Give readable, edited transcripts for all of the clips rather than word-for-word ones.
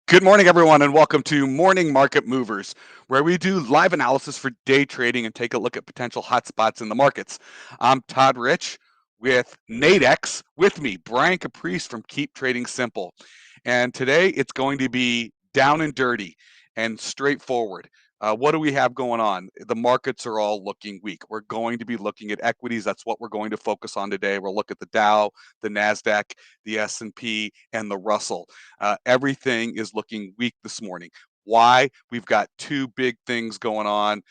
Good morning, everyone, and welcome to Morning Market Movers, where we do live analysis for day trading and take a look at potential hotspots in the markets. I'm Todd Rich with Nadex. With me, Brian Caprice from Keep Trading Simple. And today it's going to be down and dirty and straightforward. What do we have going on? The markets are all looking weak. We're going to be looking at equities. That's what we're going to focus on today. We'll look at the Dow, the NASDAQ, the S&P, and the Russell. Everything is looking weak this morning. Why? We've got two big things going on.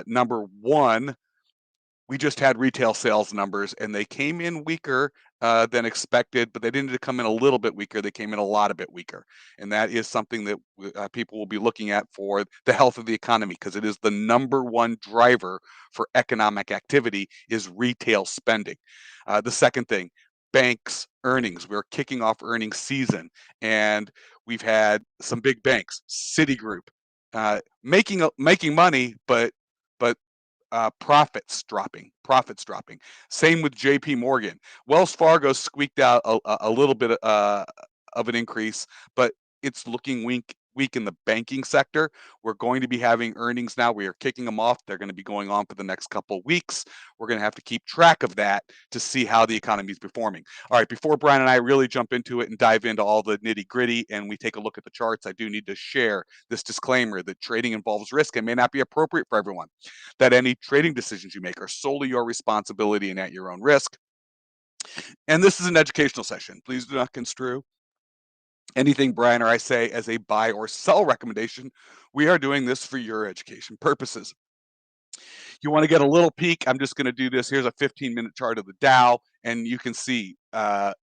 Number one, we just had retail sales numbers and they came in weaker than expected, but they didn't come in a little bit weaker. They came in a lot a bit weaker. And that is something that people will be looking at for the health of the economy, because it is the number one driver for economic activity is retail spending. The second thing, banks earnings. We're kicking off earnings season, and we've had some big banks, Citigroup, making money, but profits dropping. Same with JP Morgan. Wells Fargo squeaked out a little bit of an increase, but it's looking weak in the banking sector. We're going to be having earnings now. We are kicking them off. They're going to be going on for the next couple of weeks. We're going to have to keep track of that to see how the economy is performing. All right, before Brian and I really jump into it and dive into all the nitty gritty and we take a look at the charts, I do need to share this disclaimer that trading involves risk and may not be appropriate for everyone, that any trading decisions you make are solely your responsibility and at your own risk. And this is an educational session. Please do not construe anything Brian or I say as a buy or sell recommendation. We are doing this for your education purposes. You want to get a little peek? I'm just going to do this. Here's a 15-minute chart of the Dow, and you can see, the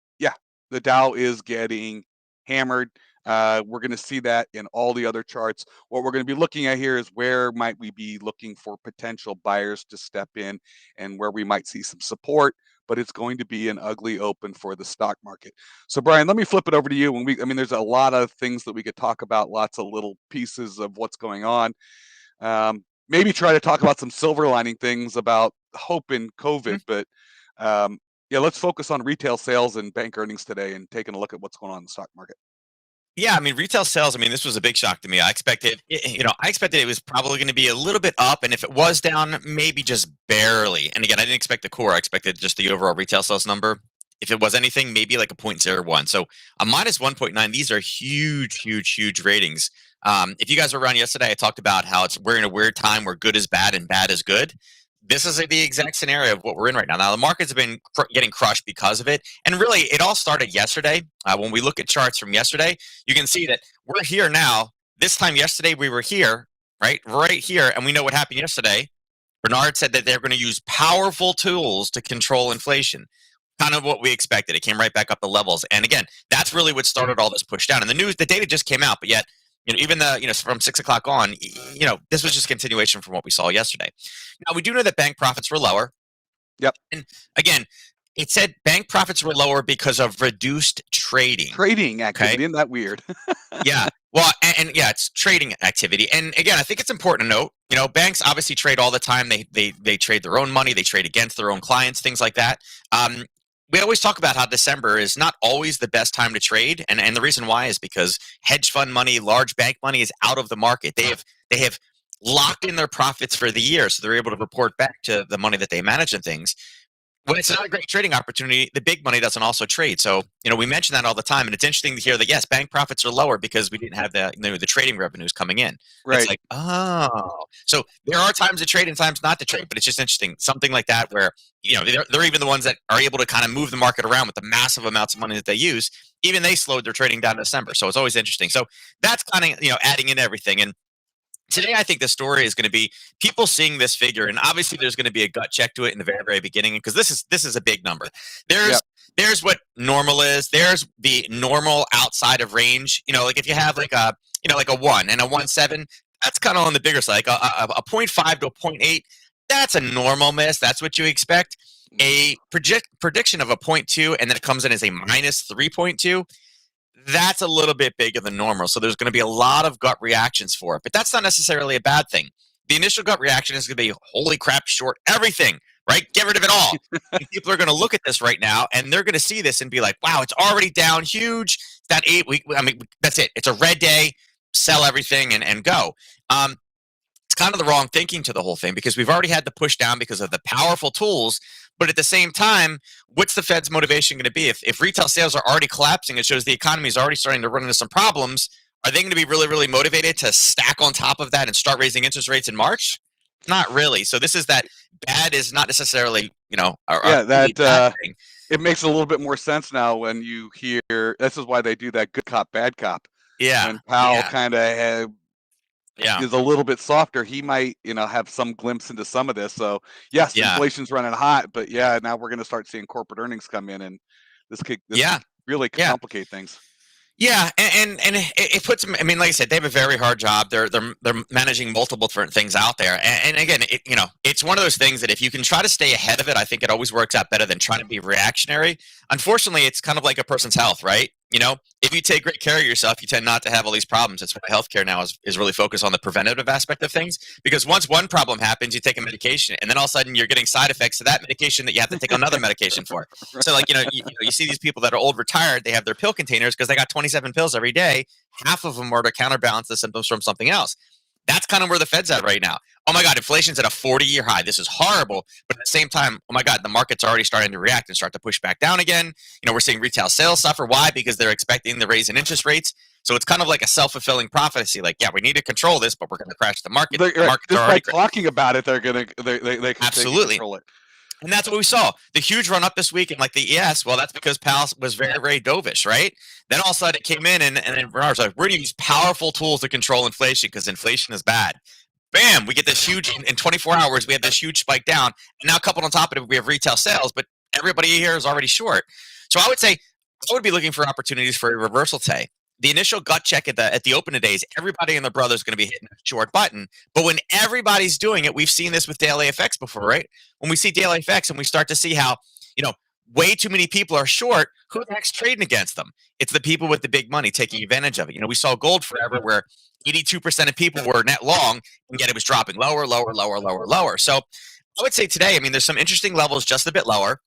Dow is getting hammered. We're going to see that in all the other charts. What we're going to be looking at here is where might we be looking for potential buyers to step in and where we might see some support, but it's going to be an ugly open for the stock market. So Brian, let me flip it over to you. There's a lot of things that we could talk about, lots of little pieces of what's going on. Maybe try to talk about some silver lining things about hope in COVID, but let's focus on retail sales and bank earnings today and taking a look at what's going on in the stock market. Yeah, retail sales, this was a big shock to me. I expected it was probably going to be a little bit up, and if it was down, maybe just barely. And again, I didn't expect the core. I expected just the overall retail sales number. If it was anything, maybe like a 0.01. So a minus 1.9, these are huge, huge, huge ratings. If you guys were around yesterday, I talked about how we're in a weird time where good is bad and bad is good. This is the exact scenario of what we're in right now. Now, the markets have been getting crushed because of it. And really, it all started yesterday. When we look at charts from yesterday, you can see that we're here now. This time yesterday, we were here, right here. And we know what happened yesterday. Bernard said that they're going to use powerful tools to control inflation. Kind of what we expected. It came right back up the levels. And again, that's really what started all this push down. And the data just came out, but yet, even from 6 o'clock on, this was just continuation from what we saw yesterday. Now, we do know that bank profits were lower. Yep. And again, it said bank profits were lower because of reduced trading. Trading activity, okay? Isn't that weird? Yeah. Well, and it's trading activity. And again, I think it's important to note, banks obviously trade all the time. They trade their own money. They trade against their own clients, things like that. We always talk about how December is not always the best time to trade, and the reason why is because hedge fund money, large bank money is out of the market. They have locked in their profits for the year, so they're able to report back to the money that they manage and things. When it's not a great trading opportunity, the big money doesn't also trade. So, we mention that all the time, and it's interesting to hear that, yes, bank profits are lower because we didn't have the trading revenues coming in. Right. It's like, so there are times to trade and times not to trade, but it's just interesting. Something like that where, they're even the ones that are able to kind of move the market around with the massive amounts of money that they use. Even they slowed their trading down in December. So it's always interesting. So that's kind of, adding in everything. And today, I think the story is going to be people seeing this figure, and obviously there's going to be a gut check to it in the very, very beginning because this is a big number. There's what normal is. There's the normal outside of range. Like if you have like a 1 and a 1.7, that's kind of on the bigger side. Like a 0.5 to a 0.8, that's a normal miss. That's what you expect. A prediction of a 0.2 and then it comes in as a minus 3.2. That's a little bit bigger than normal. So there's going to be a lot of gut reactions for it. But that's not necessarily a bad thing. The initial gut reaction is going to be, holy crap, short everything, right? Get rid of it all. And people are going to look at this right now, and they're going to see this and be like, wow, it's already down huge. That 8 week, that's it. It's a red day. sell everything and go. It's kind of the wrong thinking to the whole thing because we've already had to push down because of the powerful tools. But at the same time, what's the Fed's motivation going to be? If retail sales are already collapsing, it shows the economy is already starting to run into some problems. Are they going to be really, really motivated to stack on top of that and start raising interest rates in March? Not really. So this is that bad is not necessarily, a Yeah, really bad that thing. it makes a little bit more sense now when you hear this is why they do that good cop, bad cop. Yeah. When Powell Yeah. kind of Yeah. is a little bit softer, he might, have some glimpse into some of this. So yes, Yeah. inflation's running hot, but yeah, now we're going to start seeing corporate earnings come in, and this could Yeah. really Yeah. complicate things. Yeah, and it puts them. I mean, like I said, they have a very hard job. They're managing multiple different things out there, and again, it's one of those things that if you can try to stay ahead of it, I think it always works out better than trying to be reactionary. Unfortunately, it's kind of like a person's health, right? If you take great care of yourself, you tend not to have all these problems. That's why healthcare now is really focused on the preventative aspect of things. Because once one problem happens, you take a medication, and then all of a sudden you're getting side effects to that medication that you have to take another medication for. So, like, you see these people that are old retired, they have their pill containers because they got 27 pills every day. Half of them are to counterbalance the symptoms from something else. That's kind of where the Fed's at right now. Oh my God, inflation's at a 40-year high. This is horrible. But at the same time, oh my God, the market's already starting to react and start to push back down again. We're seeing retail sales suffer. Why? Because they're expecting the raise in interest rates. So it's kind of like a self-fulfilling prophecy. Like, yeah, we need to control this, but we're going to crash the market. The markets are Just by already talking about it, they can absolutely. control it. And that's what we saw. The huge run up this week and like the ES, well, that's because Powell was very, very dovish, right? Then all of a sudden it came in and then Bernard's like, we're going to use powerful tools to control inflation because inflation is bad. Bam, we get this huge, in 24 hours, we have this huge spike down. And now coupled on top of it, we have retail sales, but everybody here is already short. So I would say I would be looking for opportunities for a reversal today. The initial gut check at the open today is everybody and their brother is going to be hitting a short button. But when everybody's doing it, we've seen this with daily effects before, right? When we see daily effects and we start to see how, way too many people are short, who's next trading against them? It's the people with the big money taking advantage of it. We saw gold forever where 82% of people were net long, and yet it was dropping lower, lower, lower, lower, lower. So I would say today, I mean, there's some interesting levels just a bit lower.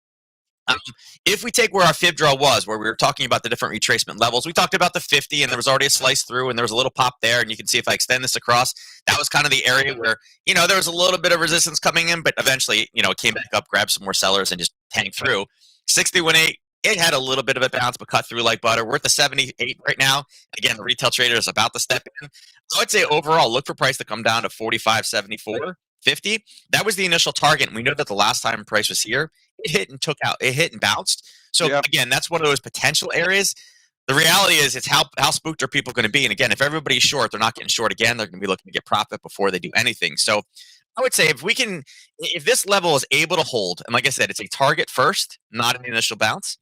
If we take where our fib draw was, where we were talking about the different retracement levels, we talked about the 50, and there was already a slice through, and there was a little pop there, and you can see if I extend this across, that was kind of the area where, there was a little bit of resistance coming in, but eventually, it came back up, grabbed some more sellers, and just tanked through. 61.8, it had a little bit of a bounce, but cut through like butter. We're at the 78 right now. Again, the retail trader is about to step in. I would say overall, look for price to come down to 45.74.50. That was the initial target. And we know that the last time price was here, it hit and took out. It hit and bounced. So again, that's one of those potential areas. The reality is, it's how spooked are people going to be? And again, if everybody's short, they're not getting short again. They're going to be looking to get profit before they do anything. So I would say if this level is able to hold, and like I said, it's a target first, not an initial bounce.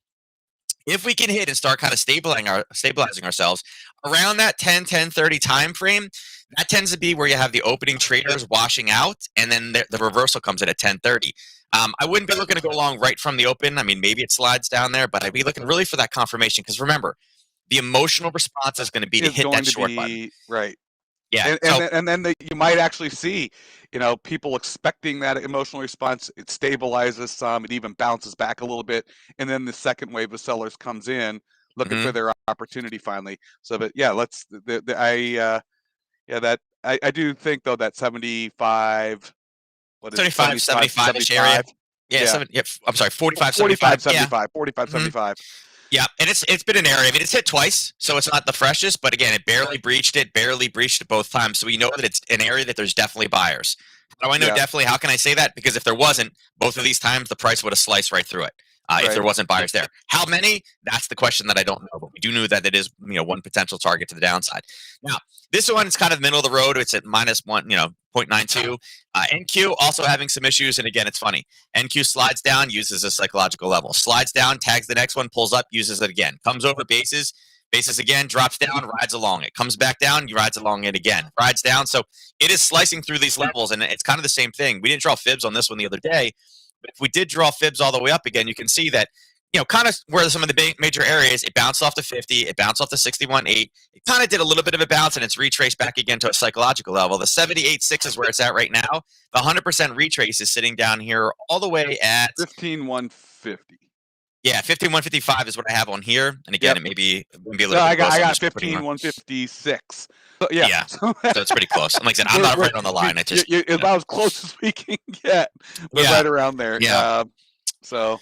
If we can hit and start kind of stabilizing ourselves around that 10-10-30 time frame, that tends to be where you have the opening traders washing out, and then the reversal comes in at 10:30. I wouldn't be looking to go long right from the open. I mean, maybe it slides down there, but I'd be looking really for that confirmation because remember, the emotional response is going to be to hit that short button. Right. Yeah. And then you might actually see, people expecting that emotional response. It stabilizes some. It even bounces back a little bit, and then the second wave of sellers comes in, looking for their opportunity finally. So, but yeah, I do think though that 75, what is 75, 75-ish area. Yeah, I'm sorry, 45, 75. 45, 45, Mhm. 75. Yeah, and it's been an area. I mean, it's hit twice, so it's not the freshest, but again, it barely breached it both times. So we know that it's an area that there's definitely buyers. How do I know definitely? How can I say that? Because if there wasn't, both of these times, the price would have sliced right through it. If there wasn't buyers there. How many? That's the question that I don't know, but we do know that it is, one potential target to the downside. Now, this one is kind of middle of the road. It's at -1, 0.92. NQ also having some issues, and again, it's funny. NQ slides down, uses a psychological level. Slides down, tags the next one, pulls up, uses it again. Comes over bases again, drops down, rides along it. Comes back down, rides along it again. Rides down. So it is slicing through these levels, and it's kind of the same thing. We didn't draw fibs on this one the other day, but if we did draw fibs all the way up again, you can see that, kind of where some of the major areas, it bounced off to 50, it bounced off to 61.8. It kind of did a little bit of a bounce, and it's retraced back again to a psychological level. The 78.6 is where it's at right now. The 100% retrace is sitting down here all the way at 15,150. Yeah, 15,155 is what I have on here, and again, Yep. it may be a So little bit close. I I'm got just putting on. 15,156. So yeah. Yeah, So so it's pretty close. And like I said, I'm we're, not we're right on the line. It just, you're about as close as we can get. We're yeah, right around there. yeah. So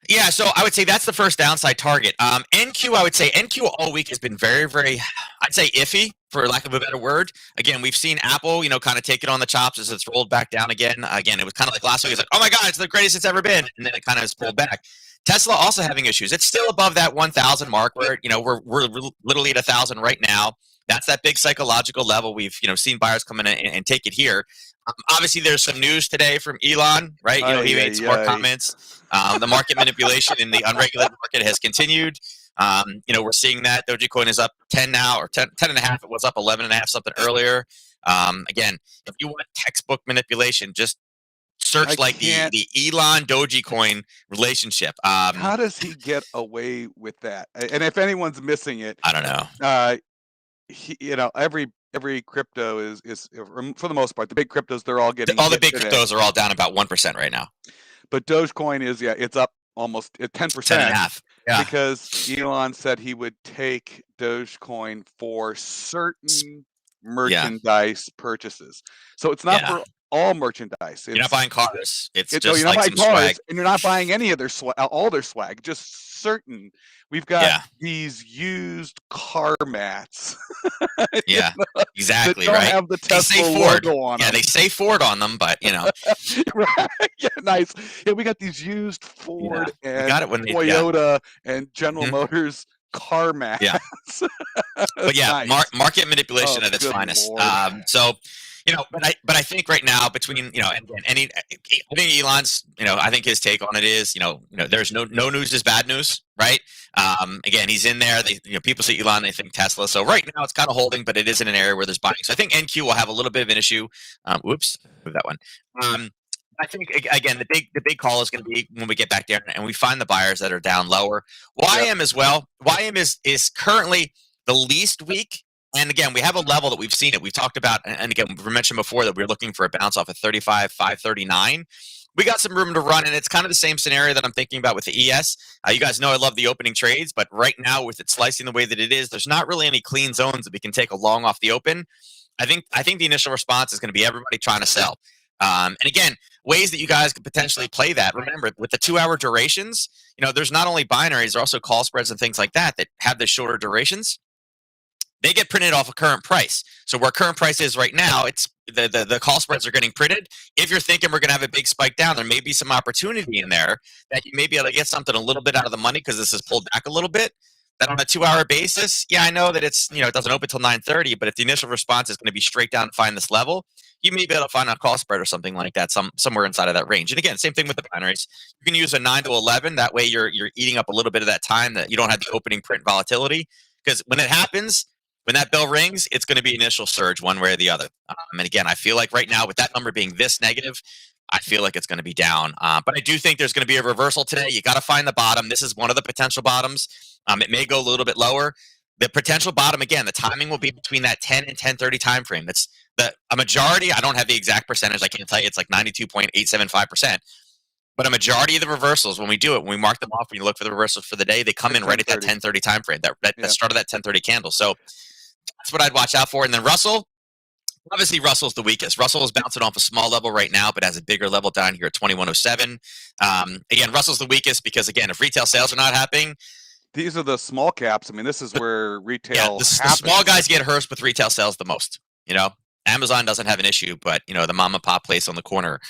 Yeah, so I would say that's the first downside target. NQ, I would say NQ all week has been very, very, I'd say iffy for lack of a better word. Again, we've seen Apple, kind of take it on the chops as it's rolled back down again. Again, it was kind of like last week. It's like, oh my God, it's the greatest it's ever been, and then it kind of has pulled back. Tesla also having issues. It's still above that 1,000 mark where we're literally at 1,000 right now. That's that big psychological level. We've seen buyers come in and take it here. Obviously, there's some news today from Elon, right? He made some more comments. The market manipulation in the unregulated market has continued. We're seeing that Dogecoin is up 10 now, or 10 and a half. It was up 11 and a half something earlier. Again, if you want textbook manipulation, just I search like can't. the Elon Dogecoin relationship. How does he get away with that? And if anyone's missing it, I don't know. Every crypto is for the most part, the big cryptos, they're all getting All the hit big today. cryptos are all down about 1% right now. But Dogecoin it's up almost 10%. 10 and a half. Yeah. Because Elon said he would take Dogecoin for certain merchandise purchases. So it's not for all merchandise. You're not buying cars. It's just you're not like buying some cars, swag. and you're not buying any of their all their swag. Just certain. We've got these used car mats. Yeah, exactly. That don't right. have the They say Tesla Ford. logo on them. They say Ford on them, but Right. Yeah, nice. Yeah, we got these used Ford and Toyota and General Motors car mats. Yeah. But yeah, nice. market manipulation at its finest. So, but I think right now between and I think Elon's I think his take on it is there's no news is bad news, right? Again, he's in there. People see Elon, they think Tesla. So right now it's kind of holding, but it is in an area where there's buying. So I think NQ will have a little bit of an issue. Whoops, move that one. I think again the big call is going to be when we get back there and we find the buyers that are down lower. YM as well. YM is currently the least weak. And again, we have a level that we've seen it. We've talked about, and again, we mentioned before that we're looking for a bounce off of 35,539. We got some room to run, and it's kind of the same scenario that I'm thinking about with the ES. You guys know I love the opening trades, but right now with it slicing the way that it is, there's not really any clean zones that we can take a long off the open. I think the initial response is going to be everybody trying to sell. And again, ways that you guys could potentially play that. Remember, with the 2-hour durations, there's not only binaries, there are also call spreads and things like that have the shorter durations. They get printed off of current price. So where current price is right now, it's the call spreads are getting printed. If you're thinking we're going to have a big spike down, there may be some opportunity in there that you may be able to get something a little bit out of the money because this has pulled back a little bit. That on a 2-hour basis, I know that it's it doesn't open till 9:30, but if the initial response is going to be straight down and find this level, you may be able to find a call spread or something like that, somewhere inside of that range. And again, same thing with the binaries. You can use a 9 to 11. That way, you're eating up a little bit of that time that you don't have the opening print volatility. Because when it happens, when that bell rings, it's going to be initial surge one way or the other. And again, I feel like right now with that number being this negative, I feel like it's going to be down. But I do think there's going to be a reversal today. You got to find the bottom. This is one of the potential bottoms. It may go a little bit lower. The potential bottom, again, the timing will be between that 10 and 10:30 time frame. That's a majority. I don't have the exact percentage. I can't tell you. It's like 92.875%. But a majority of the reversals, when we do it, when we mark them off, when you look for the reversals for the day, they come in right at that 10:30 time frame. That start of that 10:30 candle. So that's what I'd watch out for. And then Russell, obviously Russell's the weakest. Russell is bouncing off a small level right now, but has a bigger level down here at 2107. Again, Russell's the weakest because, again, if retail sales are not happening, these are the small caps. I mean, this is where retail. The small guys get hurt with retail sales the most. Amazon doesn't have an issue, but the mom and pop place on the corner,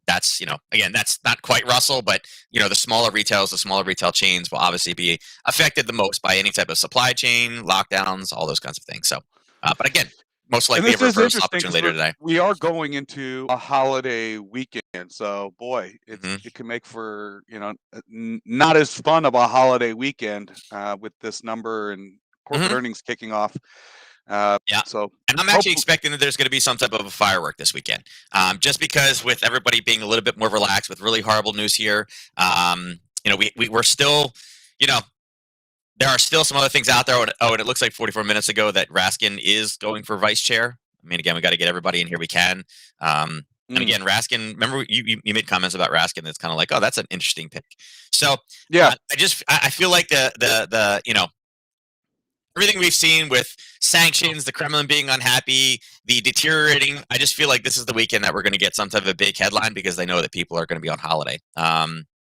that's again, that's not quite Russell, but the smaller retails, the smaller retail chains will obviously be affected the most by any type of supply chain lockdowns, all those kinds of things. So, but again, most likely a reverse opportunity later today. We are going into a holiday weekend, so boy, it can make for not as fun of a holiday weekend with this number and corporate earnings kicking off. So, and I'm actually expecting that there's going to be some type of a firework this weekend, just because with everybody being a little bit more relaxed with really horrible news here. We're still, there are still some other things out there. And it looks like 44 minutes ago that Raskin is going for vice chair. I mean, again, we got to get everybody in here we can. And Mm. again, Raskin, remember you made comments about Raskin that's kind of like, oh, that's an interesting pick. So Yeah. I feel like the everything we've seen with sanctions, the Kremlin being unhappy, the deteriorating. I just feel like this is the weekend that we're going to get some type of a big headline because they know that people are going to be on holiday.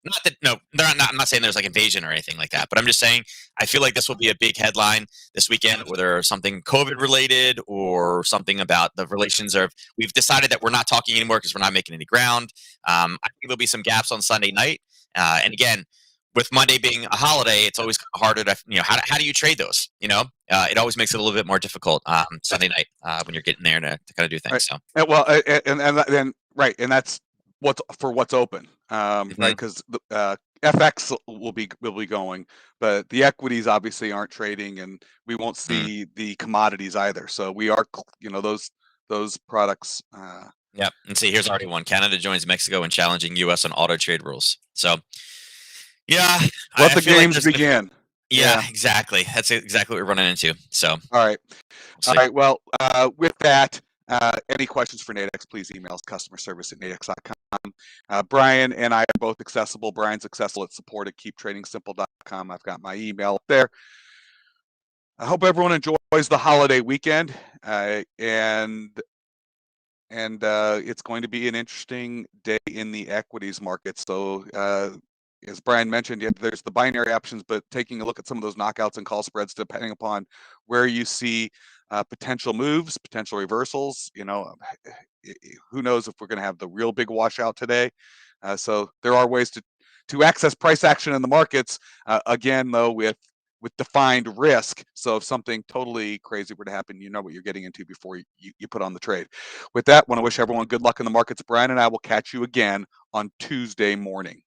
Not that no, they're not. I'm not saying there's like invasion or anything like that, but I'm just saying I feel like this will be a big headline this weekend, whether something COVID related or something about the relations of. We've decided that we're not talking anymore because we're not making any ground. I think there'll be some gaps on Sunday night, and again, with Monday being a holiday, it's always harder to, how do you trade those? It always makes it a little bit more difficult Sunday night when you're getting there to kind of do Right. things. So, And, well, and right, and that's what's open, right? Mhm. Because the FX will be going, but the equities obviously aren't trading, and we won't Mm. see the commodities either. So we are, those products. Yep. And see, here's already one. Canada joins Mexico in challenging U.S. on auto trade rules. So, yeah, Let I the feel like games there's going to, begin. yeah, Yeah. exactly. That's exactly what we're running into. So, All right. we'll All see. right. Well, with that, any questions for Nadex, please email us customerservice@nadex.com. Brian and I are both accessible. Brian's accessible at support@keeptradingsimple.com. I've got my email up there. I hope everyone enjoys the holiday weekend, and it's going to be an interesting day in the equities market. So, as Brian mentioned, yeah, there's the binary options, but taking a look at some of those knockouts and call spreads, depending upon where you see potential moves, potential reversals. Who knows if we're going to have the real big washout today. So there are ways to access price action in the markets. Again, though, with defined risk. So if something totally crazy were to happen, you know what you're getting into before you put on the trade. With that, I want to wish everyone good luck in the markets. Brian and I will catch you again on Tuesday morning.